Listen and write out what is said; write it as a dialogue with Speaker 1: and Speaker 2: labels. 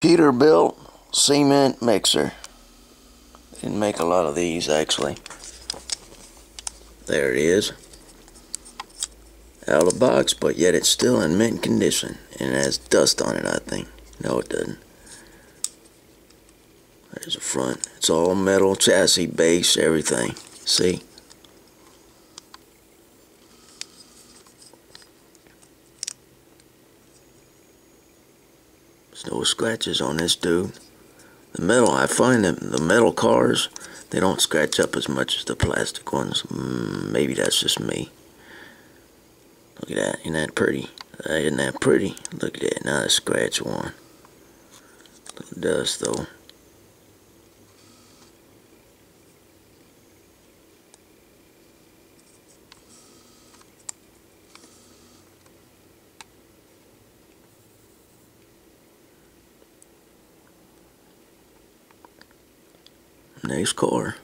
Speaker 1: Peterbilt cement mixer. Didn't make a lot of these actually. There it is. Out of the box, but yet it's still in mint condition. And it has dust on it, I think. No, it doesn't. There's the front. It's all metal, chassis, base, everything. See? There's no scratches on this dude. The metal, I find that the metal cars, they don't scratch up as much as the plastic ones. Maybe that's just me. Look at that. Isn't that pretty? Isn't that pretty? Look at that. Now I scratch one. Little dust though. Nice car.